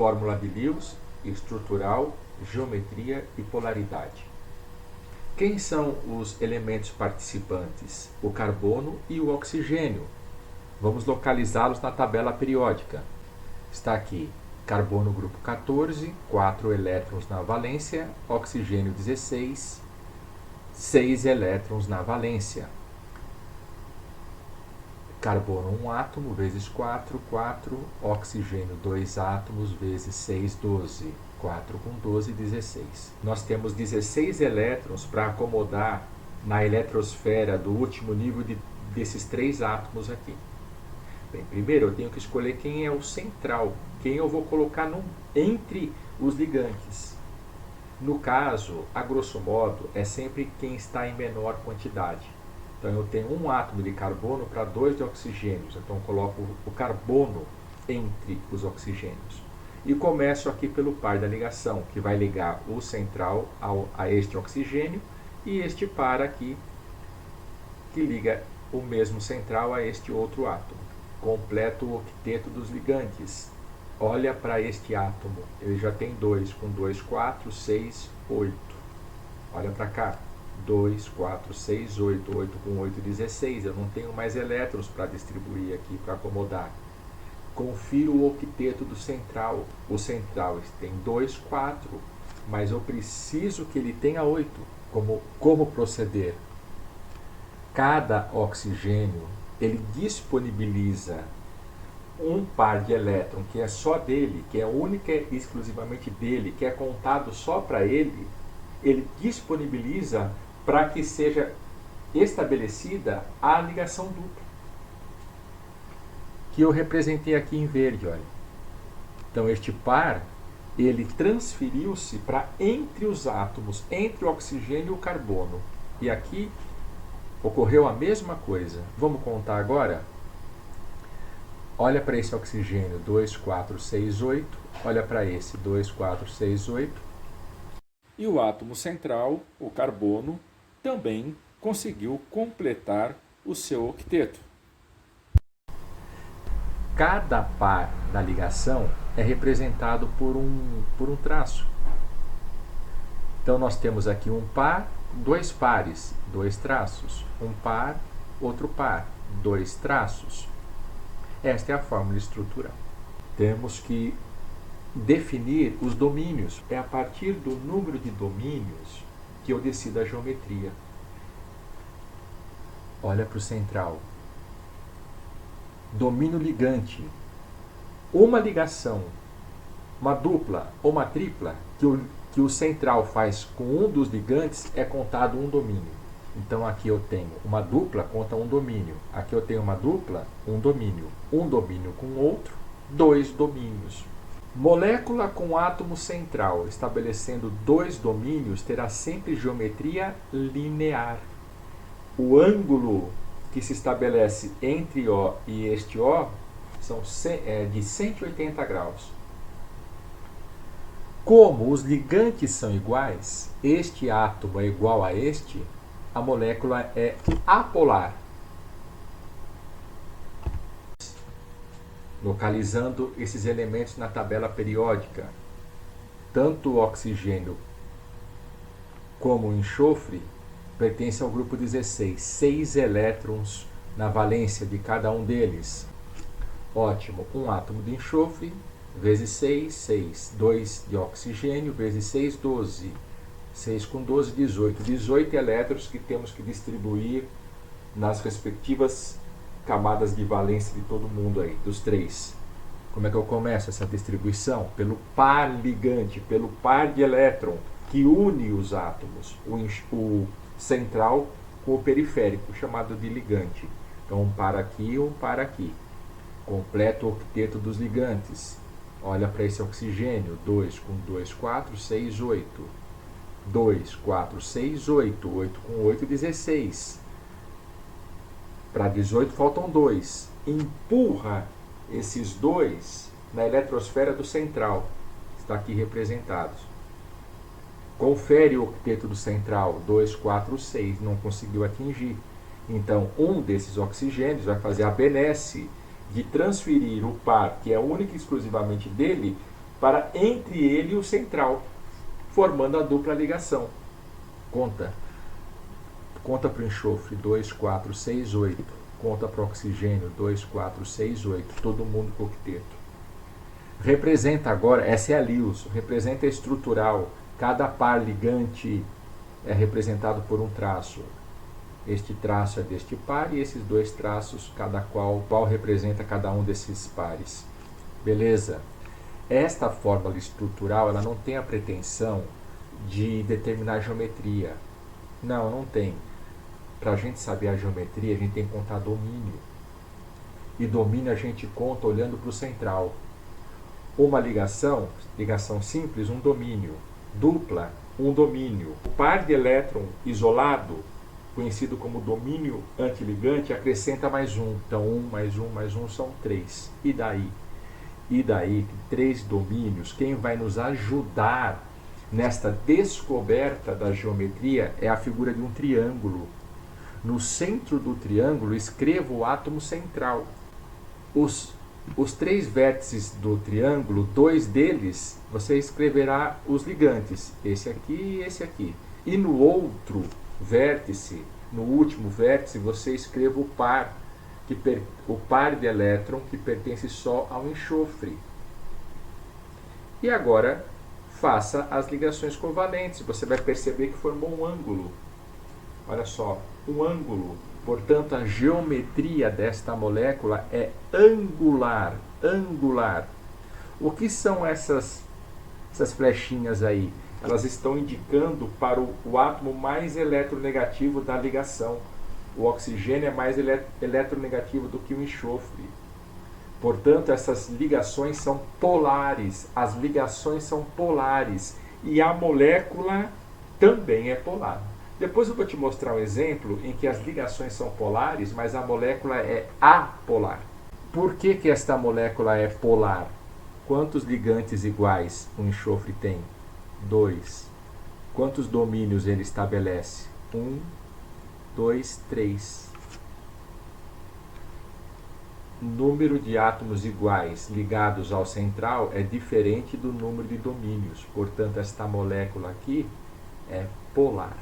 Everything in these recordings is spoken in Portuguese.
fórmula de Lewis, estrutural, geometria e polaridade. Quem são os elementos participantes? O carbono e o oxigênio. Vamos localizá-los na tabela periódica. Está aqui carbono grupo 14, 4 elétrons na valência, oxigênio 16, 6 elétrons na valência. Carbono 1 átomo vezes 4, 4, oxigênio 2 átomos vezes 6, 12. 4 com 12, 16. Nós temos 16 elétrons para acomodar na eletrosfera do último nível desses 3 átomos aqui. Bem, primeiro eu tenho que escolher quem é o central, quem eu vou colocar entre os ligantes. No caso, a grosso modo, é sempre quem está em menor quantidade. Então eu tenho um átomo de carbono para 2 de oxigênios, então eu coloco o carbono entre os oxigênios. E começo aqui pelo par da ligação, que vai ligar o central a este oxigênio e este par aqui, que liga o mesmo central a este outro átomo. Completo o octeto dos ligantes. Olha para este átomo, ele já tem 2, com 2, 4, 6, 8. Olha para cá, 2, 4, 6, 8, 8 com 8, 16. Eu não tenho mais elétrons para distribuir aqui, para acomodar. Confiro o octeto do central. O central tem 2, 4, mas eu preciso que ele tenha 8. Como proceder? Cada oxigênio ele disponibiliza um par de elétrons que é só dele, que é única e exclusivamente dele, que é contado só para ele, ele disponibiliza para que seja estabelecida a ligação dupla, que eu representei aqui em verde, olha. Então este par, ele transferiu-se para entre os átomos, entre o oxigênio e o carbono. E aqui ocorreu a mesma coisa. Vamos contar agora? Olha para esse oxigênio, 2, 4, 6, 8. Olha para esse, 2, 4, 6, 8. E o átomo central, o carbono, também conseguiu completar o seu octeto. Cada par da ligação é representado por um traço. Então nós temos aqui um par, 2 pares, 2 traços. Um par, outro par, 2 traços. Esta é a fórmula estrutural. Temos que definir os domínios. É a partir do número de domínios que eu decido a geometria. Olha para o central. Domínio ligante. Uma ligação, uma dupla ou uma tripla, que o central faz com um dos ligantes é contado um domínio. Então aqui eu tenho uma dupla, conta um domínio. Aqui eu tenho uma dupla, um domínio. Um domínio com outro, 2 domínios. Molécula com átomo central, estabelecendo 2 domínios, terá sempre geometria linear. O ângulo que se estabelece entre O e este O são de 180 graus. Como os ligantes são iguais, este átomo é igual a este, a molécula é apolar. Localizando esses elementos na tabela periódica, tanto o oxigênio como o enxofre pertence ao grupo 16, 6 elétrons na valência de cada um deles. Ótimo, um átomo de enxofre, vezes 6, 6. 2 de oxigênio, vezes 6, 12. 6 com 12, 18. 18 elétrons que temos que distribuir nas respectivas camadas de valência de todo mundo aí, dos 3. Como é que eu começo essa distribuição? Pelo par ligante, pelo par de elétron que une os átomos. O central com o periférico, chamado de ligante. Então, um par aqui e um par aqui. Completa o octeto dos ligantes. Olha para esse oxigênio. 2 com 2, 4, 6, 8. 2, 4, 6, 8. 8 com 8, 16. Para 18 faltam 2. Empurra esses 2 na eletrosfera do central. Está aqui representados. Confere o octeto do central, 2, 4, 6, não conseguiu atingir. Então, um desses oxigênios vai fazer a benesse de transferir o par, que é único e exclusivamente dele, para entre ele e o central, formando a dupla ligação. Conta para o enxofre 2, 4, 6, 8. Conta para o oxigênio 2, 4, 6, 8. Todo mundo com octeto. Representa agora, essa é a Lewis, representa a estrutural. Cada par ligante é representado por um traço. Este traço é deste par e esses dois traços, qual representa cada um desses pares. Beleza? Esta fórmula estrutural, ela não tem a pretensão de determinar a geometria. Não tem. Para a gente saber a geometria, a gente tem que contar domínio. E domínio a gente conta olhando para o central. Uma ligação simples, um domínio. Dupla, um domínio. O par de elétron isolado, conhecido como domínio antiligante, acrescenta mais um. Então, 1 mais 1 mais 1 são 3. E daí, 3 domínios. Quem vai nos ajudar nesta descoberta da geometria é a figura de um triângulo. No centro do triângulo, escreva o átomo central. Os 3 vértices do triângulo, 2 deles, você escreverá os ligantes, esse aqui e esse aqui. E no outro vértice, no último vértice, você escreva o par de elétron que pertence só ao enxofre. E agora, faça as ligações covalentes. Você vai perceber que formou um ângulo. Olha só, um ângulo. Portanto, a geometria desta molécula é angular. O que são essas flechinhas aí? Elas estão indicando para o átomo mais eletronegativo da ligação. O oxigênio é mais eletronegativo do que o enxofre. Portanto, essas ligações são polares. As ligações são polares. E a molécula também é polar. Depois eu vou te mostrar um exemplo em que as ligações são polares, mas a molécula é apolar. Por que esta molécula é polar? Quantos ligantes iguais o enxofre tem? 2. Quantos domínios ele estabelece? 1, 2, 3. O número de átomos iguais ligados ao central é diferente do número de domínios. Portanto, esta molécula aqui é polar.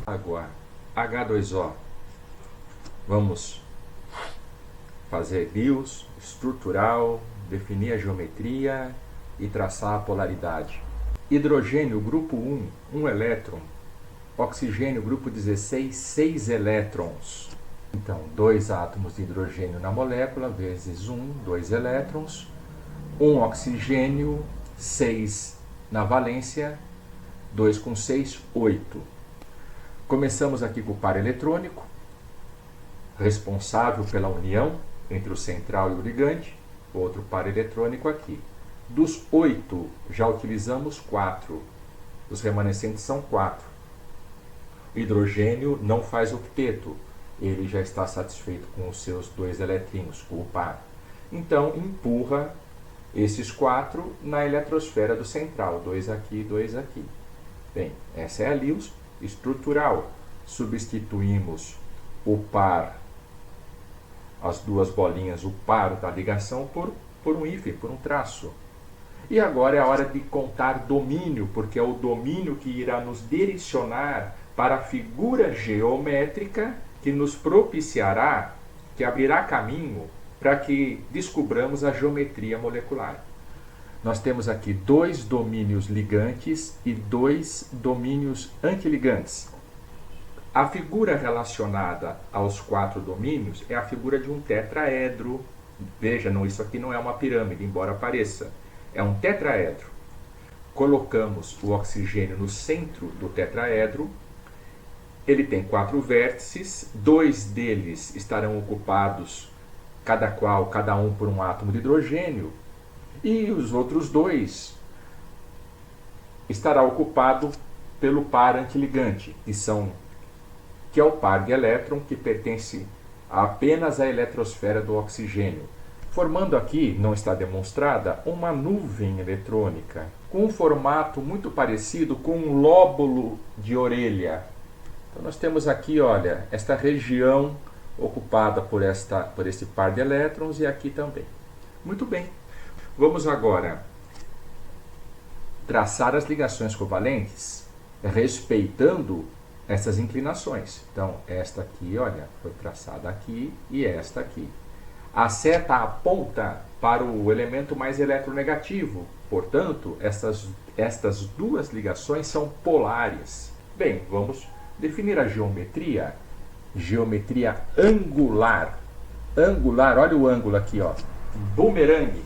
Agora, H2O. Vamos fazer Lewis, estrutural, definir a geometria e traçar a polaridade. Hidrogênio, grupo 1, 1 elétron. Oxigênio, grupo 16, 6 elétrons. Então, 2 átomos de hidrogênio na molécula, vezes 1, 2 elétrons. 1 oxigênio, 6 na valência, 2 com 6, 8. Começamos aqui com o par eletrônico, responsável pela união entre o central e o ligante, outro par eletrônico aqui. Dos 8, já utilizamos 4. Os remanescentes são 4. O hidrogênio não faz octeto, ele já está satisfeito com os seus 2 eletrinhos, com o par. Então, empurra esses 4 na eletrosfera do central, 2 aqui, 2 aqui. Bem, essa é a Lewis estrutural. Substituímos o par, as duas bolinhas, o par da ligação, por um hífen, por um traço. E agora é a hora de contar domínio, porque é o domínio que irá nos direcionar para a figura geométrica que nos propiciará, que abrirá caminho para que descubramos a geometria molecular. Nós temos aqui 2 domínios ligantes e 2 domínios antiligantes. A figura relacionada aos 4 domínios é a figura de um tetraedro. Veja, isso aqui não é uma pirâmide, embora pareça. É um tetraedro. Colocamos o oxigênio no centro do tetraedro. Ele tem 4 vértices, 2 deles estarão ocupados, cada um por um átomo de hidrogênio, e os outros 2 estará ocupado pelo par antiligante, que é o par de elétron que pertence apenas à eletrosfera do oxigênio, formando aqui, não está demonstrada, uma nuvem eletrônica, com um formato muito parecido com um lóbulo de orelha. Então nós temos aqui, olha, esta região ocupada por este par de elétrons e aqui também. Muito bem. Vamos agora traçar as ligações covalentes respeitando essas inclinações. Então, esta aqui, olha, foi traçada aqui e esta aqui. A seta aponta para o elemento mais eletronegativo. Portanto, estas duas ligações são polares. Bem, vamos definir a geometria. Geometria angular. Angular, olha o ângulo aqui, ó. Bumerangue.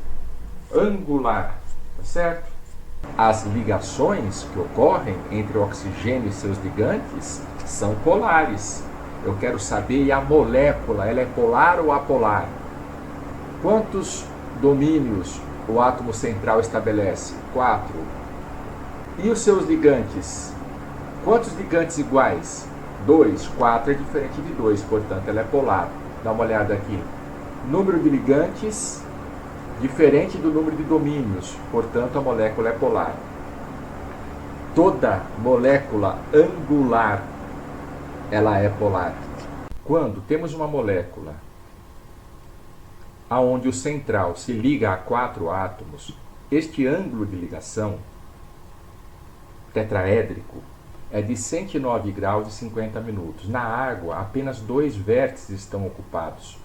Angular, tá certo? As ligações que ocorrem entre o oxigênio e seus ligantes são polares. Eu quero saber, e a molécula, ela é polar ou apolar? Quantos domínios o átomo central estabelece? 4. E os seus ligantes? Quantos ligantes iguais? 2. 4 é diferente de 2, portanto ela é polar. Dá uma olhada aqui. Número de ligantes diferente do número de domínios, portanto a molécula é polar. Toda molécula angular, ela é polar. Quando temos uma molécula aonde o central se liga a 4 átomos, este ângulo de ligação tetraédrico é de 109 graus e 50 minutos. Na água, apenas 2 vértices estão ocupados.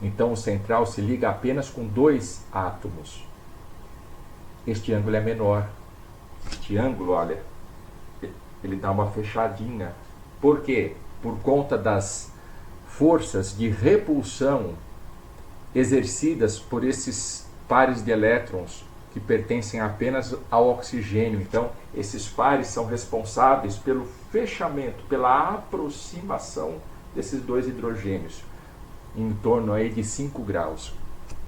Então o central se liga apenas com 2 átomos. Este ângulo é menor. Este ângulo, olha, ele dá uma fechadinha. Por quê? Por conta das forças de repulsão exercidas por esses pares de elétrons que pertencem apenas ao oxigênio. Então, esses pares são responsáveis pelo fechamento, pela aproximação desses 2 hidrogênios, em torno aí de 5 graus.